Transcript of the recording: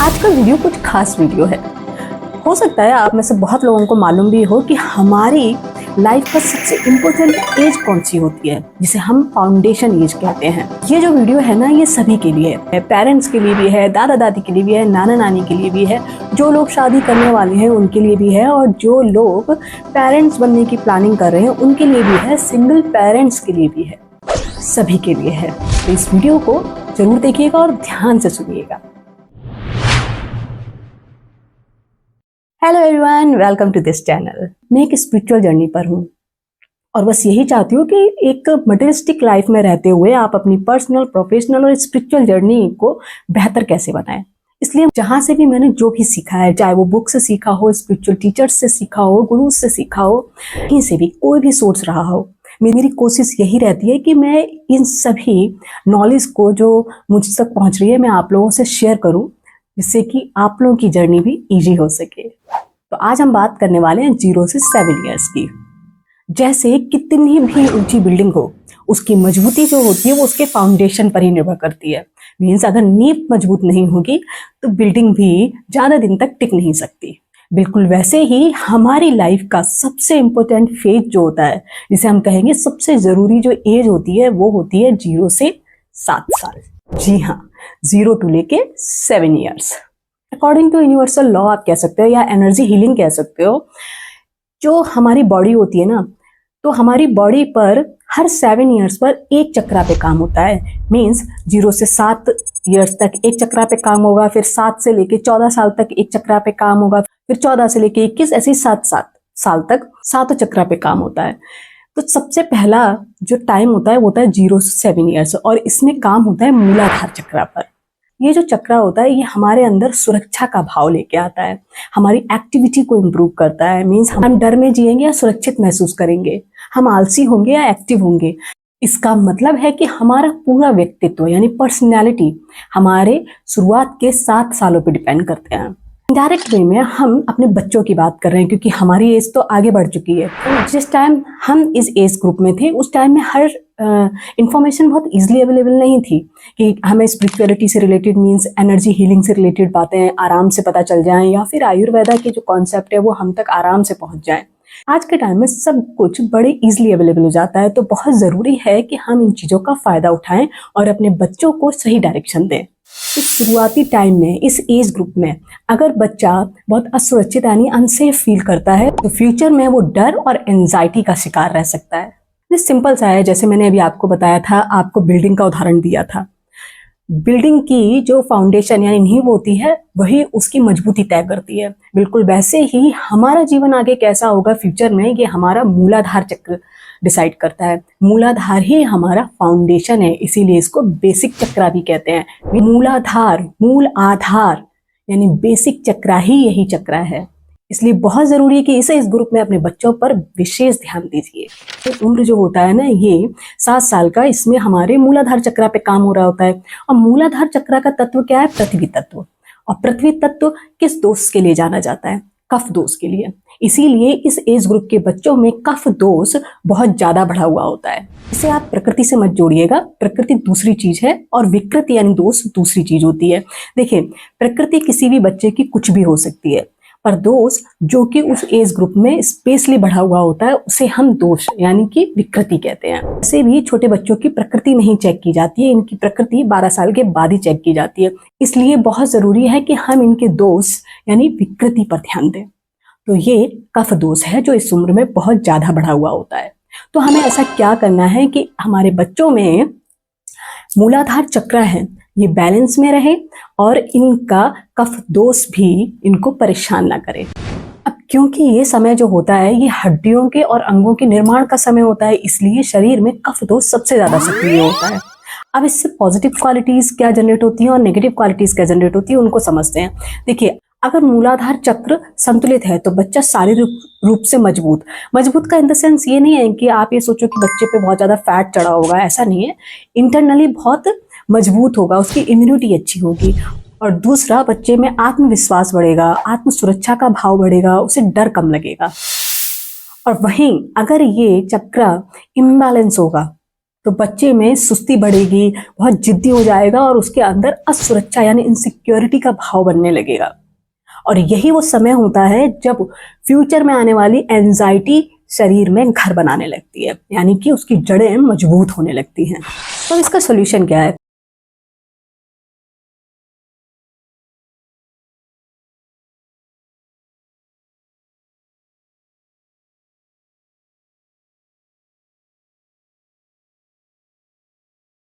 आज का वीडियो कुछ खास वीडियो है। हो सकता है आप में से बहुत लोगों को मालूम भी हो कि हमारी लाइफ का सबसे इम्पोर्टेंट एज कौन सी होती है, जिसे हम फाउंडेशन एज कहते हैं। ये जो वीडियो है ना, ये सभी के लिए है, पेरेंट्स के लिए भी है, दादा दादी के लिए भी है, नाना नानी के लिए भी है, जो लोग शादी करने वाले हैं उनके लिए भी है, और जो लोग पेरेंट्स बनने की प्लानिंग कर रहे हैं उनके लिए भी है, सिंगल पेरेंट्स के लिए भी है, सभी के लिए है। तो इस वीडियो को जरूर देखिएगा और ध्यान से सुनिएगा। Hello everyone, welcome to this channel. मैं एक स्पिरिचुअल जर्नी पर हूँ और बस यही चाहती हूँ कि एक मटेरियलिस्टिक लाइफ में रहते हुए आप अपनी पर्सनल, प्रोफेशनल और स्पिरिचुअल जर्नी को बेहतर कैसे बनाएं। इसलिए जहाँ से भी मैंने जो भी सीखा है, चाहे वो बुक से सीखा हो, स्पिरिचुअल टीचर्स से सीखा हो, गुरु से सीखा हो, कहीं से भी कोई भी सोच रहा हो, मेरी कोशिश यही रहती है कि मैं इन सभी नॉलेज को जो मुझ तक पहुँच रही है मैं आप लोगों से शेयर करूँ, जिससे कि आप लोगों की जर्नी भी इजी हो सके। तो आज हम बात करने वाले हैं 0 से 7 इयर्स की। जैसे कितनी भी ऊंची बिल्डिंग हो, उसकी मजबूती जो होती है वो उसके फाउंडेशन पर ही निर्भर करती है। मीन्स अगर नींव मजबूत नहीं होगी तो बिल्डिंग भी ज्यादा दिन तक टिक नहीं सकती। बिल्कुल वैसे ही हमारी लाइफ का सबसे इम्पोर्टेंट फेज जो होता है, जिसे हम कहेंगे सबसे जरूरी जो एज होती है, वो होती है 0 से 7 साल। जी हाँ, 0 टू लेके 7 years. According to universal law आप कह सकते हो या एनर्जी हीलिंग कह सकते हो, जो हमारी बॉडी होती है ना, तो हमारी बॉडी पर हर 7 इयर्स पर एक चक्रा पे काम होता है। मीन्स 0 से 7 इयर्स तक एक चक्रा पे काम होगा, फिर 7 से लेके 14 साल तक एक चक्रा पे काम होगा, फिर 14 से लेके 21, ऐसे 7 साल तक 7 चक्रा पे काम होता है। तो सबसे पहला जो टाइम होता है वो होता है 0 से 7 इयर्स, और इसमें काम होता है मूलाधार चक्रा पर। ये जो चक्रा होता है ये हमारे अंदर सुरक्षा का भाव लेके आता है, हमारी एक्टिविटी को इम्प्रूव करता है। मीन्स हम डर में जिएंगे या सुरक्षित महसूस करेंगे, हम आलसी होंगे या एक्टिव होंगे। इसका मतलब है कि हमारा पूरा व्यक्तित्व यानी पर्सनैलिटी हमारे शुरुआत के 7 सालों पे डिपेंड करते हैं। डायरेक्ट वे में हम अपने बच्चों की बात कर रहे हैं, क्योंकि हमारी एज तो आगे बढ़ चुकी है। तो जिस टाइम हम इस एज ग्रुप में थे उस टाइम में हर इंफॉर्मेशन बहुत इजीली अवेलेबल नहीं थी कि हमें स्पिरिचुअलिटी से रिलेटेड, मींस एनर्जी हीलिंग से रिलेटेड बातें आराम से पता चल जाएं, या फिर आयुर्वेदा के जो कॉन्सेप्ट है वो हम तक आराम से पहुंच जाएं। आज के टाइम में सब कुछ बड़े इजीली अवेलेबल हो जाता है, तो बहुत ज़रूरी है कि हम इन चीज़ों का फ़ायदा उठाएं और अपने बच्चों को सही डायरेक्शन दें। इस शुरुआती टाइम में, इस एज ग्रुप में अगर बच्चा बहुत असुरक्षित यानी अनसेफ फील करता है तो फ्यूचर में वो डर और एंजाइटी का शिकार रह सकता है। ये सिंपल सा है, जैसे मैंने अभी आपको बताया था, आपको बिल्डिंग का उदाहरण दिया था। बिल्डिंग की जो फाउंडेशन यानी नींव होती है वही उसकी मजबूती तय करती है। बिल्कुल वैसे ही हमारा जीवन आगे कैसा होगा फ्यूचर में, ये हमारा मूलाधार चक्र डिसाइड करता है। मूलाधार ही हमारा फाउंडेशन है, इसीलिए इसको बेसिक चक्रा भी कहते हैं। मूलाधार, मूल आधार यानी बेसिक चक्रा ही यही चक्रा है। इसलिए बहुत जरूरी है कि इस ग्रुप में अपने बच्चों पर विशेष ध्यान दीजिए। तो उम्र जो होता है ना, ये 7 साल का, इसमें हमारे मूलाधार चक्रा पे काम हो रहा होता है। और मूलाधार चक्रा का तत्व क्या है? पृथ्वी तत्व। और पृथ्वी तत्व किस दोष के लिए जाना जाता है? कफ दोष के लिए। इसीलिए इस एज ग्रुप के बच्चों में कफ दोष बहुत ज्यादा बढ़ा हुआ होता है। इसे आप प्रकृति से मत जोड़िएगा, प्रकृति दूसरी चीज है और विकृति यानी दोष दूसरी चीज होती है। देखिए, प्रकृति किसी भी बच्चे की कुछ भी हो सकती है, पर दोष जो कि उस एज ग्रुप में स्पेशली बढ़ा हुआ होता है उसे हम दोष यानी कि विकृति कहते हैं। वैसे भी छोटे बच्चों की प्रकृति नहीं चेक की जाती है, इनकी प्रकृति 12 साल के बाद ही चेक की जाती है। इसलिए बहुत जरूरी है कि हम इनके दोष यानी विकृति पर ध्यान दें। तो ये कफ दोष है जो इस उम्र में बहुत ज्यादा बढ़ा हुआ होता है। तो हमें ऐसा क्या करना है कि हमारे बच्चों में मूलाधार चक्र है ये बैलेंस में रहे और इनका कफ दोष भी इनको परेशान ना करे। अब क्योंकि ये समय जो होता है ये हड्डियों के और अंगों के निर्माण का समय होता है, इसलिए शरीर में कफ दोष सबसे ज्यादा सक्रिय होता है। अब इससे पॉजिटिव क्वालिटीज क्या जनरेट होती हैं और नेगेटिव क्वालिटीज क्या जनरेट होती है उनको समझते हैं। देखिए, अगर मूलाधार चक्र संतुलित है तो बच्चा शारीरिक रूप से मजबूत का इन द सेंस ये नहीं है कि आप ये सोचो कि बच्चे पे बहुत ज्यादा फैट चढ़ा होगा, ऐसा नहीं है। इंटरनली बहुत मजबूत होगा, उसकी इम्यूनिटी अच्छी होगी। और दूसरा, बच्चे में आत्मविश्वास बढ़ेगा, आत्म सुरक्षा का भाव बढ़ेगा, उसे डर कम लगेगा। और वहीं अगर ये चक्र इम्बैलेंस होगा तो बच्चे में सुस्ती बढ़ेगी, बहुत जिद्दी हो जाएगा और उसके अंदर असुरक्षा यानी इनसिक्योरिटी का भाव बनने लगेगा। और यही वो समय होता है जब फ्यूचर में आने वाली एंजाइटी शरीर में घर बनाने लगती है, यानी कि उसकी जड़ें मजबूत होने लगती हैं। तो इसका सोल्यूशन क्या है?